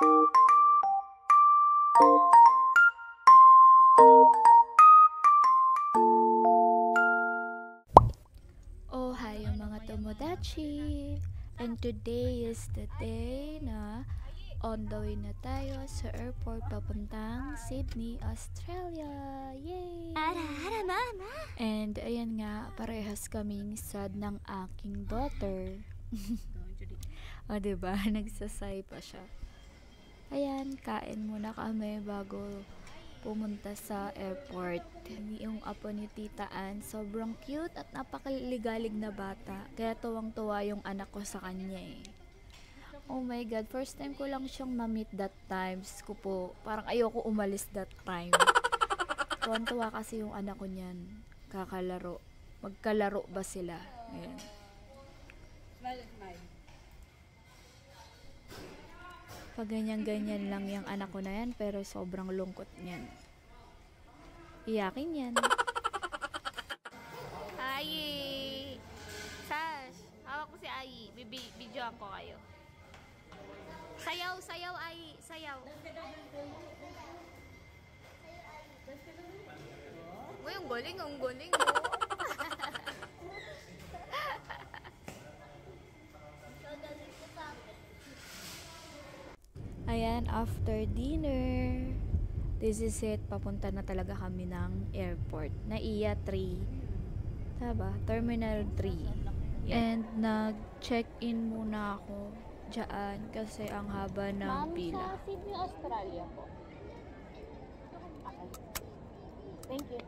Oh, hi mga tomodachi! And today is the day na on the way na tayo sa airport papuntang Sydney, Australia! Yay! Ara, mama! And ayan nga, parehas kaming sad ng aking daughter. O diba, nagsasay pa siya. Ayan, kain muna kami bago pumunta sa airport. Yung apo ni Tita Ann, sobrang cute at napakaligalig na bata. Kaya tuwang-tuwa yung anak ko sa kanya eh. Oh my God, first time ko lang siyang ma-meet that time. Ko po, parang ayoko umalis that time. Tuwang-tuwa kasi yung anak ko niyan. Kakalaro. Magkalaro ba sila? Ayan. Pag ganyan-ganyan lang yung anak ko na yan, pero sobrang lungkot niyan. Iyakin yan. Ayi! Sash, hawak ko si Ayi. Bibidyoan ko kayo. Sayaw, sayaw, Ayi. Sayaw. Uy, ang galing mo. Ayan, after dinner, this is it. Papunta na talaga kami ng airport. NAIA 3. Taba? Terminal 3. And nag-check-in muna ako dyan kasi ang haba ng pila. Ma'am, sa Sydney, Australia po. Okay. Thank you.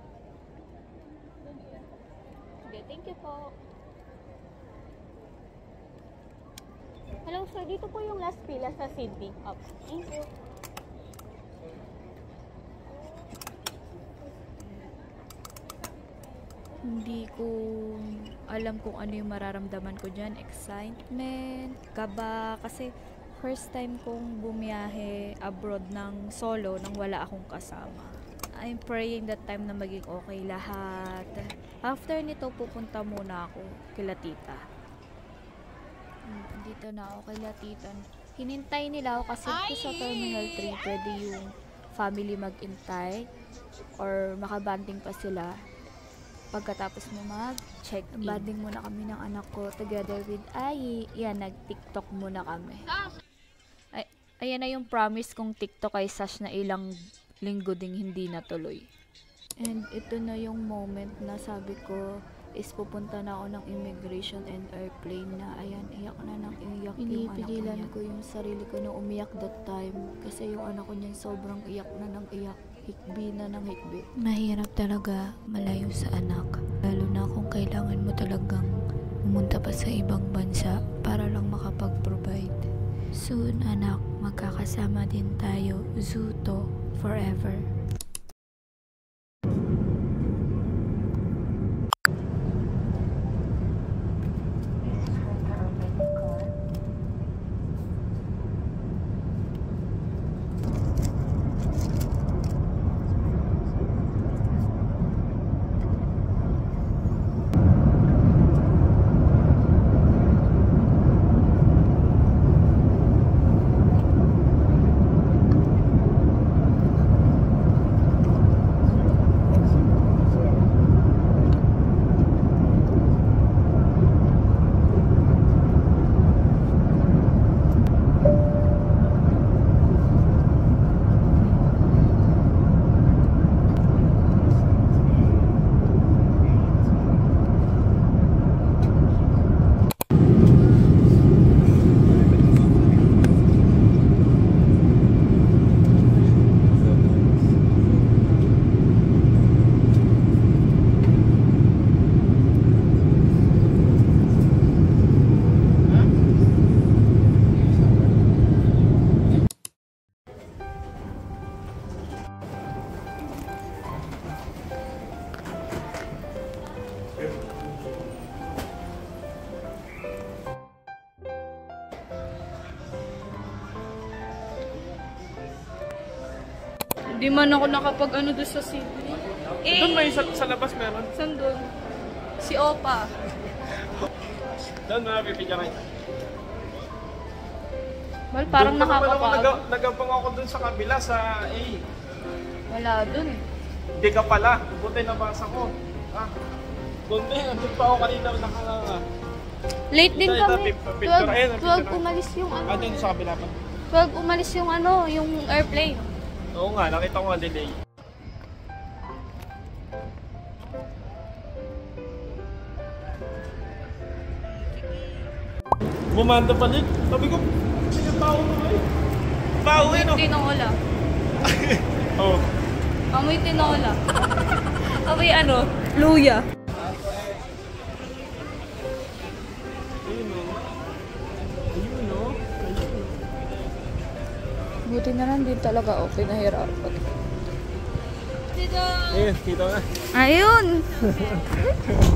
Okay, thank you po. Hello sir, dito po yung last pila sa Sydney. Oh, thank you. Hindi ko alam kung ano yung mararamdaman ko dyan. Excitement, kaba, kasi first time kong bumiyahe abroad ng solo nang wala akong kasama. I'm praying that time na maging okay lahat. After nito, pupunta muna ako kila tita. Dito na ako kila tita. Hinintay nila ako kasi dito sa Terminal 3 pwede yung family mag-intay or makabanding pa sila. Pagkatapos mo mag-check-in. Banding muna kami ng anak ko together with Ayi. Yan, nag-TikTok muna kami. Ayan na yung promise kong TikTok kay Sash na ilang linggo ding hindi natuloy. And ito na yung moment na sabi ko is pupunta na ako ng immigration and airplane na ayan, iyak na nang iyak yung anak ko niya. Ko yung sarili ko na umiyak that time kasi yung anak ko niyan sobrang iyak na nang iyak. Hikbi na ng hikbi. Mahirap talaga malayo sa anak. Lalo na kung kailangan mo talagang pumunta pa sa ibang bansa para lang makapag-provide. Soon anak, magkakasama din tayo. Zuto forever. Hindi man ako nakapag-ano doon sa Sydney. Doon may sa labas meron. Saan doon? Si Opa. Doon mga pipigyan kayo. Mal, parang Doon pa naman ako nakakapagod. nagabang ako dun sa kabila, sa A. Wala dun. Hindi ka pala. Buti nabasa ko. Ah. Doon din. Andun pa ako kanina. Late din Ito, kami. picture. Ayan, 12 picture. umalis yung ano. Ah, dun sa kabila pa. 12 umalis yung ano, yung airplane. Oo nga, nakita ko nga delay. Bumanda pa din. Sabi ko, sige tao na kayo. Tao eh, no? Tinola. Oo. Amoy tinola. Amoy ano? Luya. Ayun o. Ayun o. Buti na lang din talaga okay nahirapan. Ayun, kita na. Ayun.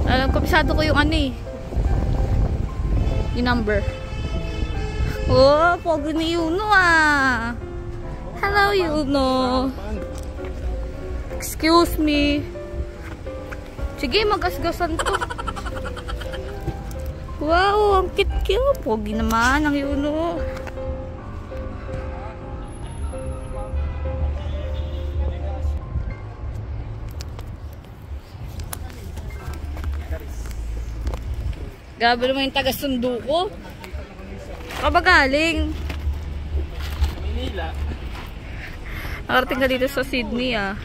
Alam ko, pisado ko yung ano eh. Yung number. Oh, pogi ni Yuno ah. Hello, Yuno. Excuse me. Sige, magasgasan to. Wow, ang cute-cute. Pogi naman ang Yuno. Grabe naman yung taga-sundo ko. Saan ba galing? Manila. Nakarating ka dito sa Sydney ah.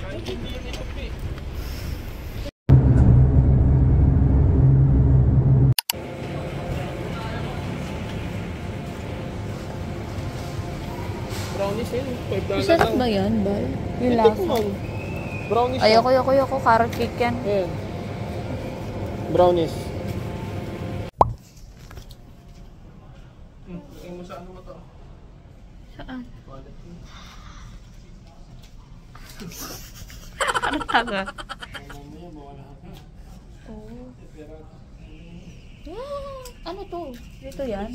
Brownies yun. Masarap ba yan, Bal? Yung Ito lasa. po man. Brownies siya. Ayoko. Carrot cake yan. Ayan. Brownies. Tingin mo sa ano mo to? Saan? Ano taga? Ano to? Dito yan?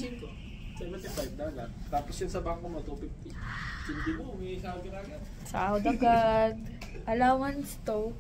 75 dalat. Tapos yun sa bangko mo, 250. Hindi mo, may sahod ka agad. Sahod agad. Allowance to.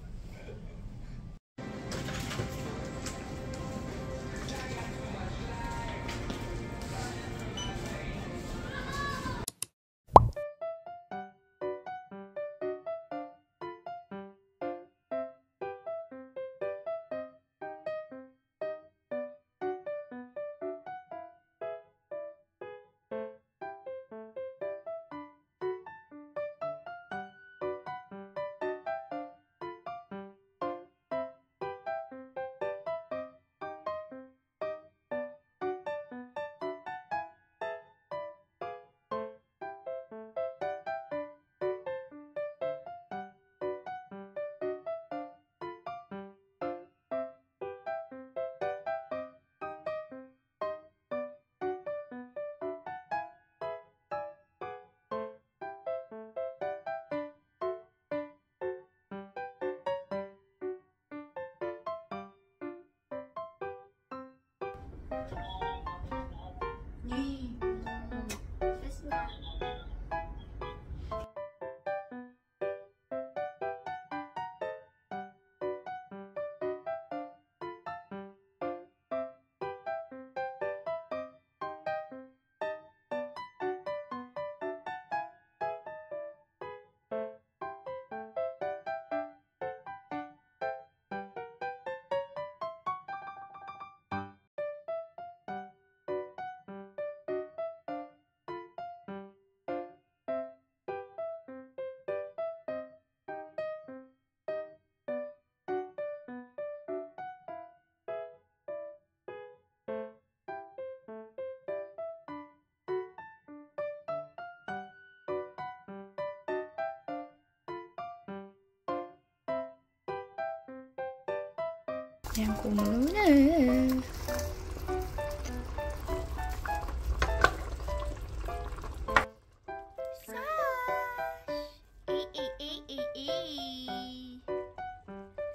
Yan ko muna.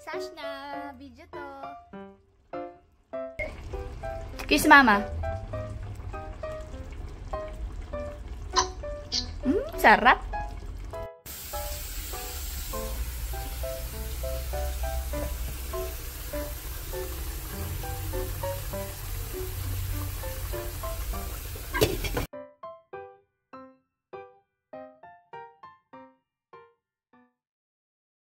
Sash na, video to. Kiss mama. Sarap.